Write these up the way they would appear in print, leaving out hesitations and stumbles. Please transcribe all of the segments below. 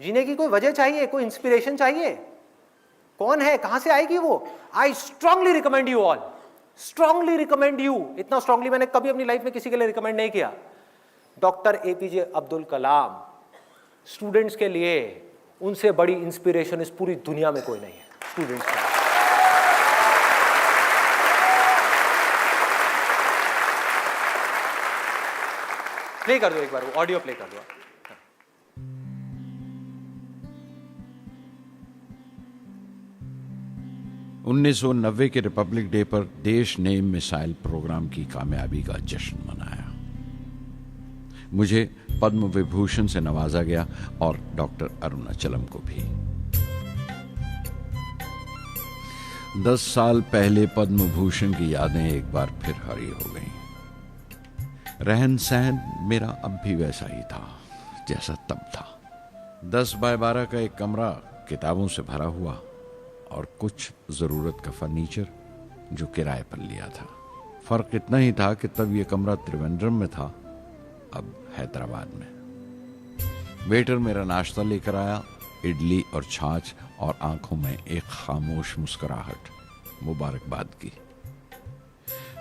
जीने की कोई वजह चाहिए, कोई इंस्पिरेशन चाहिए। कौन है, कहां से आएगी वो? I strongly recommend you all, strongly recommend you, इतना स्ट्रांगली मैंने कभी अपनी लाइफ में किसी के लिए रिकमेंड नहीं किया। Doctor APJ Abdul Kalam students के लिए, उनसे बड़ी इंस्पिरेशन इस पूरी दुनिया में कोई नहीं है स्टूडेंट्स के लिए। प्ले कर दो एक बार, वो ऑडियो प्ले कर दो। 1990 के रिपब्लिक डे पर देश ने मिसाइल प्रोग्राम की कामयाबी का जश्न मनाया। मुझे पद्म विभूषण से नवाजा गया और डॉक्टर अरुणाचलम को भी। 10 साल पहले पद्म भूषण की यादें एक बार फिर हरी हो गईं। रहन सहन मेरा अब भी वैसा ही था जैसा तब था। 10 बाय 12 का एक कमरा किताबों से भरा हुआ और कुछ जरूरत का फर्नीचर जो किराए पर लिया था। फर्क इतना ही था कि तब यह कमरा त्रिवेंद्रम में था, अब हैदराबाद में। वेटर मेरा नाश्ता लेकर आया, इडली और छाछ, और आंखों में एक खामोश मुस्कुराहट मुबारकबाद की।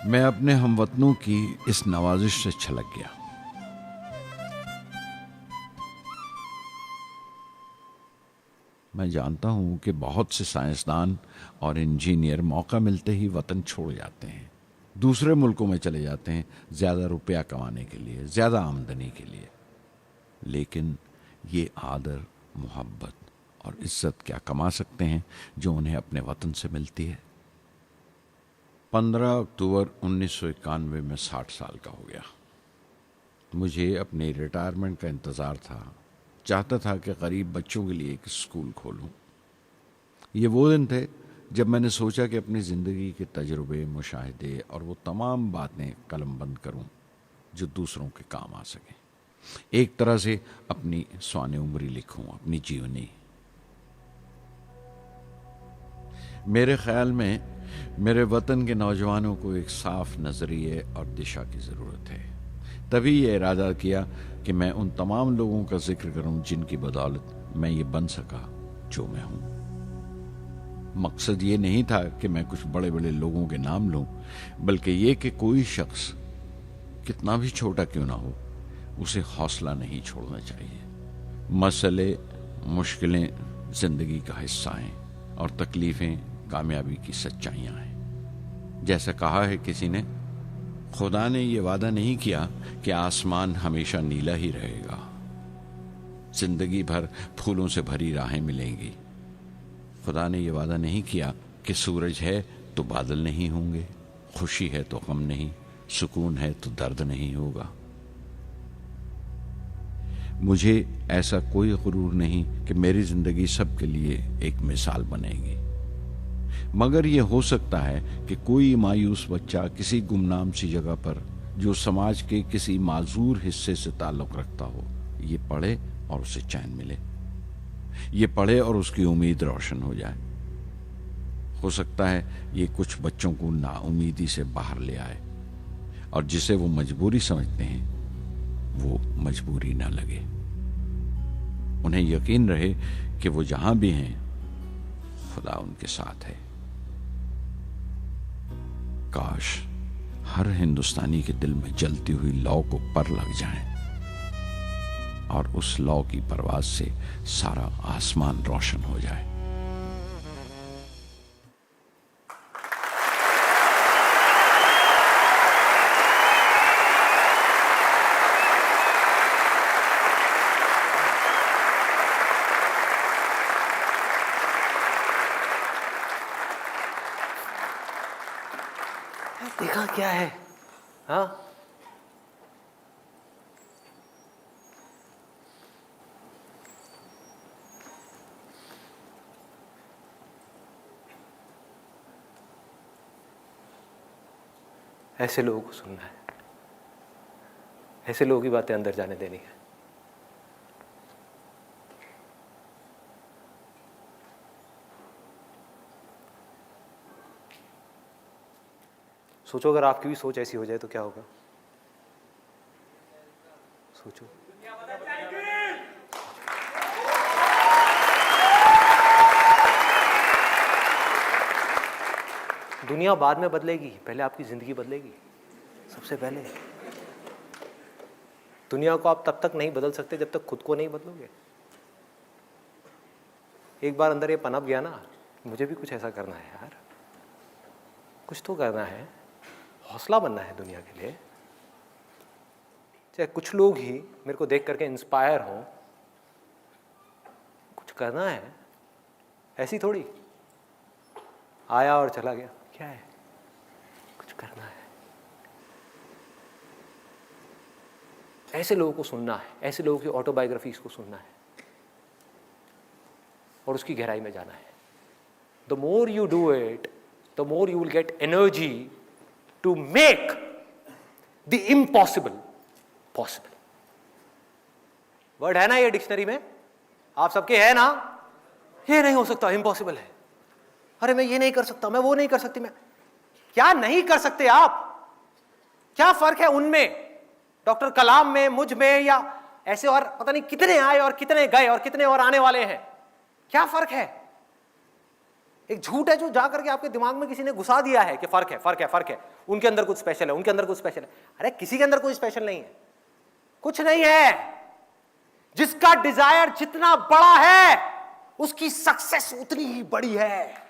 मैं अपने हमवतनों की इस नवाजिश से छलक गया। मैं जानता हूं कि बहुत से साइंसदान और इंजीनियर मौका मिलते ही वतन छोड़ जाते हैं, दूसरे मुल्कों में चले जाते हैं ज्यादा रुपया कमाने के लिए, ज्यादा आमदनी के लिए। लेकिन ये आदर, मोहब्बत और इज्जत क्या कमा सकते हैं जो उन्हें अपने वतन से मिलती है। 15 अक्टूबर 1991 में 60 साल का हो गया। मुझे अपने रिटायरमेंट का इंतज़ार था। चाहता था कि गरीब बच्चों के लिए एक स्कूल खोलूं। ये वो दिन थे जब मैंने सोचा कि अपनी ज़िंदगी के तजुर्बे, मुशाहिदे और वो तमाम बातें कलमबंद करूं जो दूसरों के काम आ सकें। एक तरह से अपनी स्वाने उम्री लिखूं, अपनी जीवनी। मेरे ख्याल में मेरे वतन के नौजवानों को एक साफ नजरिए और दिशा की ज़रूरत है। तभी ये इरादा किया कि मैं उन तमाम लोगों का जिक्र करूं जिनकी बदौलत मैं ये बन सका जो मैं हूं। मकसद ये नहीं था कि मैं कुछ बड़े बड़े लोगों के नाम लूं, बल्कि ये कि कोई शख्स कितना भी छोटा क्यों ना हो, उसे हौसला नहीं छोड़ना चाहिए। मसले, मुश्किलें जिंदगी का हिस्सा हैं और तकलीफें कामयाबी की सच्चाइयां हैं। जैसा कहा है किसी ने, खुदा ने यह वादा नहीं किया कि आसमान हमेशा नीला ही रहेगा, जिंदगी भर फूलों से भरी राहें मिलेंगी। खुदा ने यह वादा नहीं किया कि सूरज है तो बादल नहीं होंगे, खुशी है तो गम नहीं, सुकून है तो दर्द नहीं होगा। मुझे ऐसा कोई गुरूर नहीं कि मेरी जिंदगी सबके लिए एक मिसाल बनेगी, मगर यह हो सकता है कि कोई मायूस बच्चा किसी गुमनाम सी जगह पर जो समाज के किसी माजूर हिस्से से ताल्लुक रखता हो, ये पढ़े और उसे चैन मिले, ये पढ़े और उसकी उम्मीद रोशन हो जाए। हो सकता है ये कुछ बच्चों को नाउमीदी से बाहर ले आए और जिसे वो मजबूरी समझते हैं वो मजबूरी ना लगे। उन्हें यकीन रहे कि वो जहां भी हैं खुदा उनके साथ है। काश हर हिंदुस्तानी के दिल में जलती हुई लौ को पर लग जाए और उस लौ की परवाज से सारा आसमान रोशन हो जाए। देखा क्या है? हाँ, ऐसे लोगों को सुनना है, ऐसे लोगों की बातें अंदर जाने देनी है। सोचो अगर आपकी भी सोच ऐसी हो जाए तो क्या होगा? सोचो। दुनिया बाद में बदलेगी, पहले आपकी जिंदगी बदलेगी। सबसे पहले दुनिया को आप तब तक नहीं बदल सकते जब तक खुद को नहीं बदलोगे। एक बार अंदर ये पनप गया ना, मुझे भी कुछ ऐसा करना है यार, कुछ तो करना है, हौसला बनना है दुनिया के लिए। चाहे कुछ लोग ही मेरे को देख करके इंस्पायर हो, कुछ करना है। ऐसी थोड़ी आया और चला गया, क्या है, कुछ करना है। ऐसे लोगों को सुनना है, ऐसे लोगों की ऑटोबायोग्राफीज को सुनना है और उसकी गहराई में जाना है। The more you do it, the more you will get energy to make the impossible possible. Word है ना ये डिक्शनरी में, आप सबके है ना। ये नहीं हो सकता, इम्पॉसिबल है। अरे मैं ये नहीं कर सकता, मैं वो नहीं कर सकती। मैं क्या नहीं कर सकते आप? क्या फर्क है उनमें, डॉक्टर कलाम में, मुझ में, या ऐसे और पता नहीं कितने आए और कितने गए और कितने और आने वाले हैं? क्या फर्क है? एक झूठ है जो जा करके आपके दिमाग में किसी ने घुसा दिया है कि फर्क है, फर्क है, फर्क है, उनके अंदर कुछ स्पेशल है, उनके अंदर कुछ स्पेशल है। अरे किसी के अंदर कोई स्पेशल नहीं है, कुछ नहीं है। जिसका डिजायर जितना बड़ा है उसकी सक्सेस उतनी ही बड़ी है।